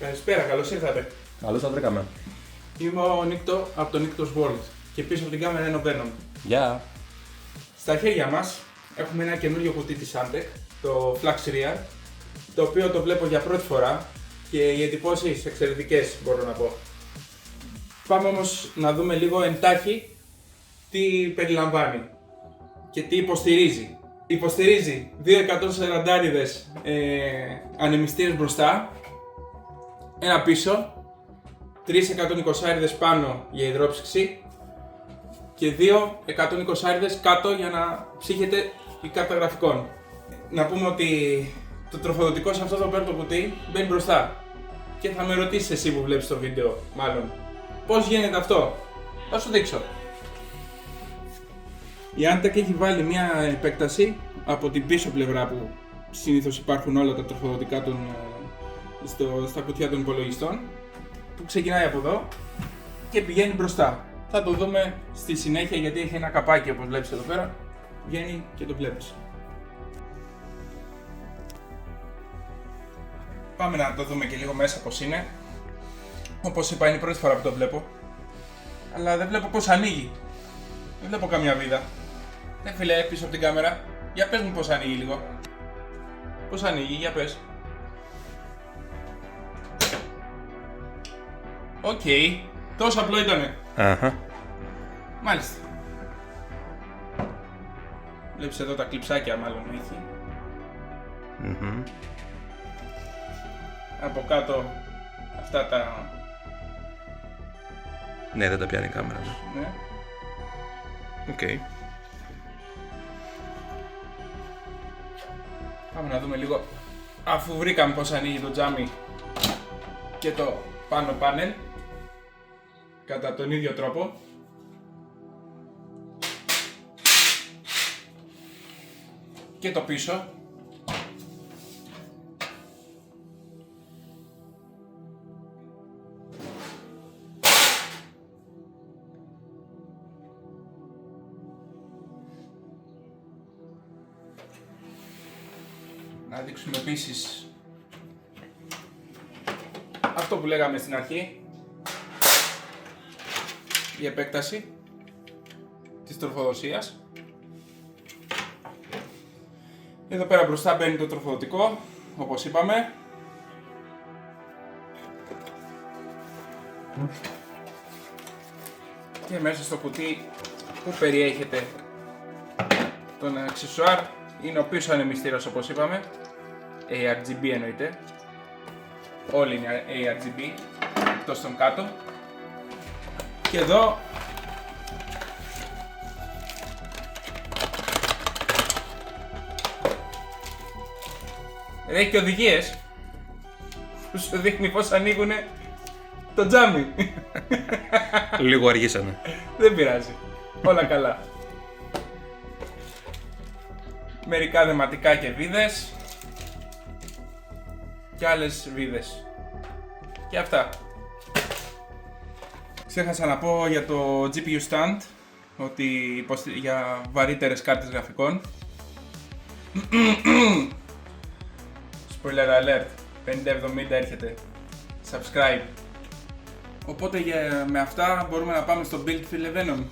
Καλησπέρα, καλώς ήρθατε. Καλώς τα βρήκαμε. Είμαι ο Νίκτο από το Nikto's World και πίσω από την κάμερα είναι ο Venom. Γεια! Στα χέρια μας έχουμε ένα καινούριο κουτί της Antec, το Flux Rear, το οποίο το βλέπω για πρώτη φορά και οι εντυπώσεις εξαιρετικές, μπορώ να πω. Πάμε όμως να δούμε λίγο εντάχει τι περιλαμβάνει και τι υποστηρίζει. Υποστηρίζει 2 140 ανεμιστήρες μπροστά, ένα πίσω, 3 120 πάνω για υδρόψυξη και 2 120 κάτω για να ψύχεται η κάρτα γραφικών. Να πούμε ότι το τροφοδοτικό σε αυτό το πέρα το κουτί μπαίνει μπροστά και θα με ρωτήσεις εσύ που βλέπεις το βίντεο μάλλον πώς γίνεται αυτό. Θα σου δείξω. Η Antec έχει βάλει μια επέκταση από την πίσω πλευρά που συνήθως υπάρχουν όλα τα τροφοδοτικά στα κουτιά των υπολογιστών, που ξεκινάει από εδώ και πηγαίνει μπροστά. Θα το δούμε στη συνέχεια γιατί έχει ένα καπάκι όπως βλέπεις εδώ πέρα, βγαίνει και το βλέπεις. Πάμε να το δούμε και λίγο μέσα πώς είναι. Όπως είπα είναι η πρώτη φορά που το βλέπω, αλλά δεν βλέπω πώς ανοίγει. Δεν βλέπω καμιά βίδα. Φίλε, πίσω από την κάμερα, για πες μου πώς ανοίγει λίγο. Πώς ανοίγει, για πες. Οκ, τόσο απλό ήτανε. Μάλιστα. Βλέπεις εδώ τα κλειψάκια μάλλον έχει. Από κάτω αυτά τα... Ναι, δεν τα πιάνει η κάμερα. Ναι. Οκ. Πάμε να δούμε λίγο, αφού βρήκαμε πως ανοίγει το τζάμι και το πάνω πάνελ κατά τον ίδιο τρόπο. Και το πίσω. Να δείξουμε επίσης αυτό που λέγαμε στην αρχή, η επέκταση της τροφοδοσίας. Εδώ πέρα μπροστά μπαίνει το τροφοδοτικό, όπως είπαμε. Και μέσα στο κουτί που περιέχεται τον αξεσουάρ είναι ο πίσω ανεμιστήρας, όπως είπαμε. ARGB εννοείται. Όλοι είναι ARGB, εκτός των κάτω. Και εδώ έχει και οδηγίες που σου δείχνει πως ανοίγουν το τζάμι. Λίγο αργήσανε. Δεν πειράζει, όλα καλά. Μερικά δεματικά και βίδες και άλλες βίδες και αυτά. Ξέχασα να πω για το GPU stand ότι για βαρύτερες κάρτες γραφικών. Spoiler alert, 5070 έρχεται. Subscribe. Οπότε με αυτά μπορούμε να πάμε στο build, φίλε Venom.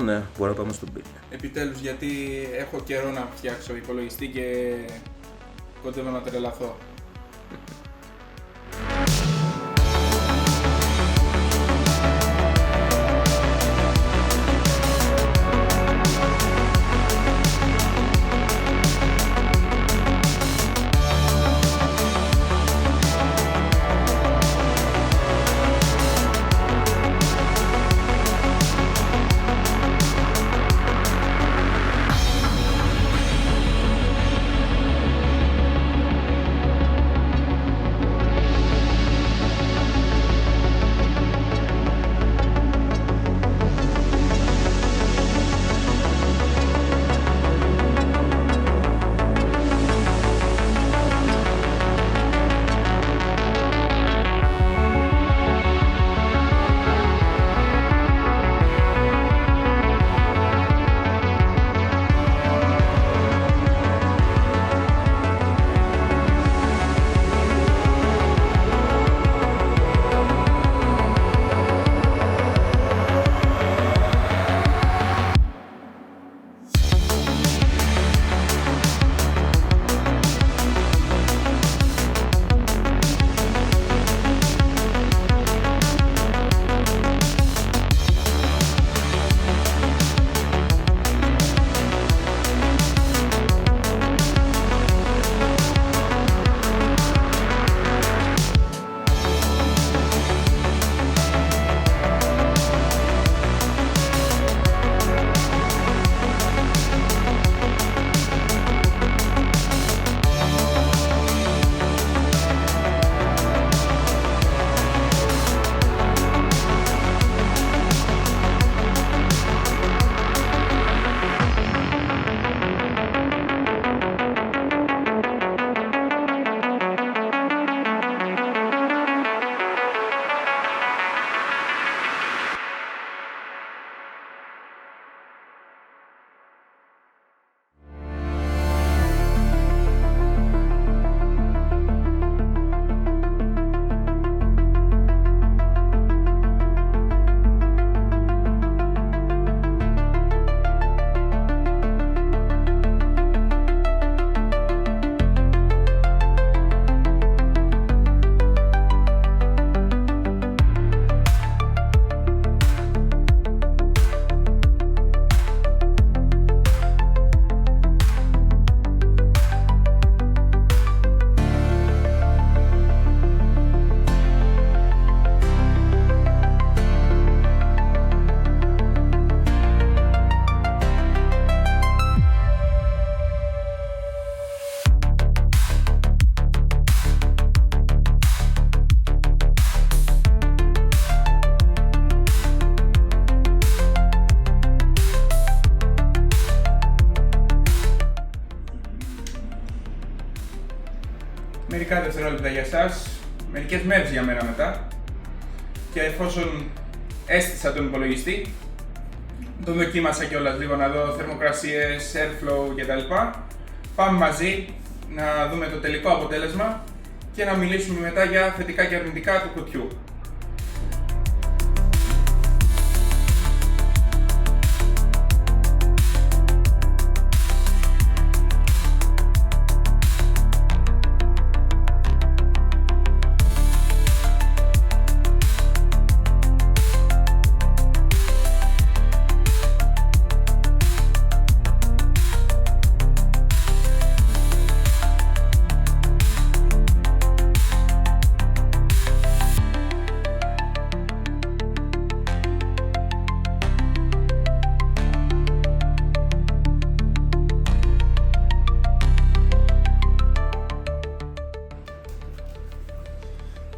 Ναι, μπορούμε να πάμε στο build. Επιτέλους, γιατί έχω καιρό να φτιάξω υπολογιστή και κοντεύω να τρελαθώ. μερικά δευτερόλεπτα για εσάς, μερικές μέρες για μένα μετά. Και εφόσον έστησα τον υπολογιστή, τον δοκίμασα κιόλας λίγο να δω θερμοκρασίες, airflow κτλ. Πάμε μαζί να δούμε το τελικό αποτέλεσμα και να μιλήσουμε μετά για θετικά και αρνητικά του κουτιού.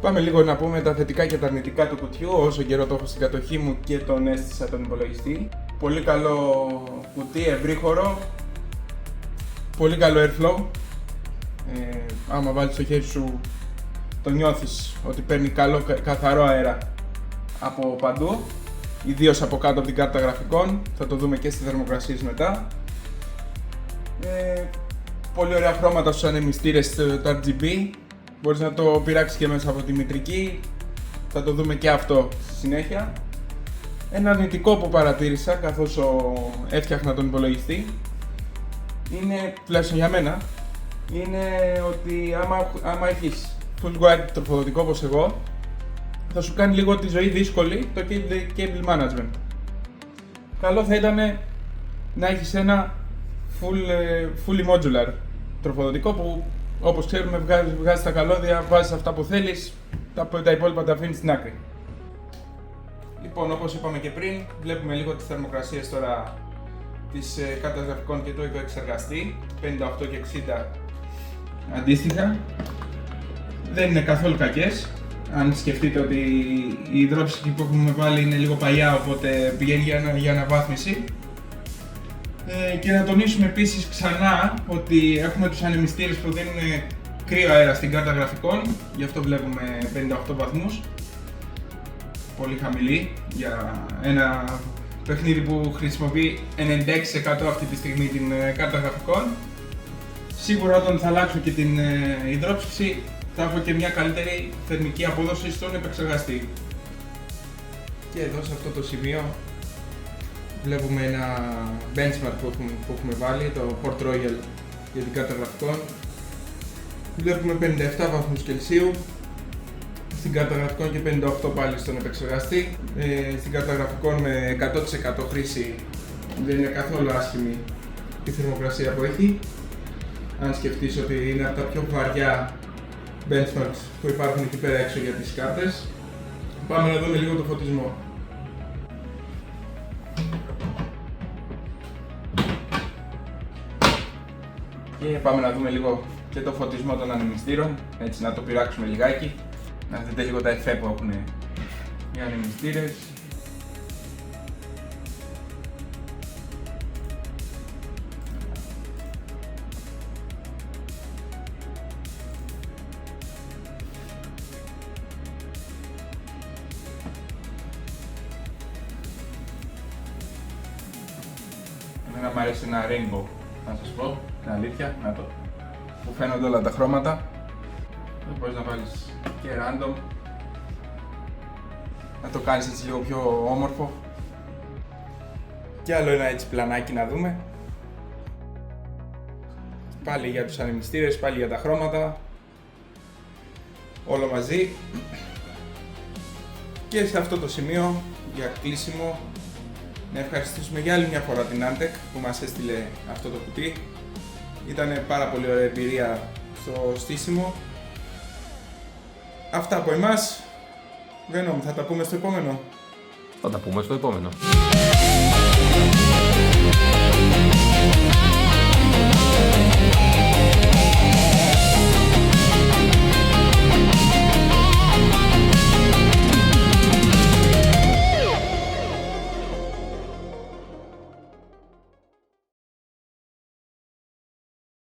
Πάμε λίγο να πούμε τα θετικά και τα αρνητικά του κουτιού, όσο καιρό το έχω στην κατοχή μου και τον έστησα τον υπολογιστή. Πολύ καλό κουτί, ευρύχωρο, πολύ καλό airflow. Άμα βάλεις το χέρι σου το νιώθεις ότι παίρνει καλό καθαρό αέρα από παντού, ιδίως από κάτω από την κάρτα γραφικών, θα το δούμε και στις θερμοκρασίες μετά. Πολύ ωραία χρώματα στους ανεμιστήρες, το RGB. Μπορείς να το πειράξεις και μέσα από τη μητρική, θα το δούμε και αυτό στη συνέχεια. Ένα αρνητικό που παρατήρησα καθώς έφτιαχνα τον υπολογιστή είναι, τουλάχιστον για μένα, είναι ότι άμα έχεις full wide τροφοδοτικό όπως εγώ, θα σου κάνει λίγο τη ζωή δύσκολη το cable management. Καλό θα ήταν να έχεις ένα fully modular τροφοδοτικό που, όπως ξέρουμε, βγάζεις τα καλώδια, βάζεις αυτά που θέλεις, τα υπόλοιπα τα αφήνεις στην άκρη. Λοιπόν, όπως είπαμε και πριν, βλέπουμε λίγο τις θερμοκρασίες τώρα της κάρτας γραφικών και το επεξεργαστή, 58 και 60 αντίστοιχα. Δεν είναι καθόλου κακές, αν σκεφτείτε ότι η υδρόψυχη που έχουμε βάλει είναι λίγο παλιά, οπότε πηγαίνει για αναβάθμιση. Και να τονίσουμε επίσης ξανά ότι έχουμε τους ανεμιστήρες που δίνουν κρύο αέρα στην κάρτα γραφικών, γι' αυτό βλέπουμε 58 βαθμούς. Πολύ χαμηλή για ένα παιχνίδι που χρησιμοποιεί 96% αυτή τη στιγμή την κάρτα γραφικών. Σίγουρα όταν θα αλλάξω και την υδρόψυξη θα έχω και μια καλύτερη θερμική απόδοση στον επεξεργαστή. Και εδώ σε αυτό το σημείο βλέπουμε ένα benchmark που έχουμε βάλει, το Port Royal για την κάρτα γραφικών. Βλέπουμε 57 βαθμούς Κελσίου στην κάρτα γραφικών και 58 πάλι στον επεξεργαστή. Στην κάρτα γραφικών με 100% χρήση δεν είναι καθόλου άσχημη η θερμοκρασία που έχει. Αν σκεφτείς ότι είναι από τα πιο βαριά benchmarks που υπάρχουν εκεί πέρα έξω για τις κάρτες. Πάμε να δούμε λίγο το φωτισμό. Και πάμε να δούμε λίγο και το φωτισμό των ανεμιστήρων, έτσι να το πειράξουμε λιγάκι, να δείτε λίγο τα εφέ που έχουν οι ανεμιστήρες. Εμένα μου αρέσει ένα rainbow, να σας πω την αλήθεια, να το, που φαίνονται όλα τα χρώματα. Μπορείς να βάλεις και random, να το κάνεις έτσι λίγο πιο όμορφο. Και άλλο ένα έτσι πλανάκι να δούμε. Πάλι για τους ανεμιστήρες, πάλι για τα χρώματα. Όλο μαζί. Και σε αυτό το σημείο, για κλείσιμο, να ευχαριστήσουμε για άλλη μια φορά την Antec που μας έστειλε αυτό το κουτί. Ήταν πάρα πολύ ωραία εμπειρία στο στήσιμο. Αυτά από εμάς. Venom, θα τα πούμε στο επόμενο. Θα τα πούμε στο επόμενο.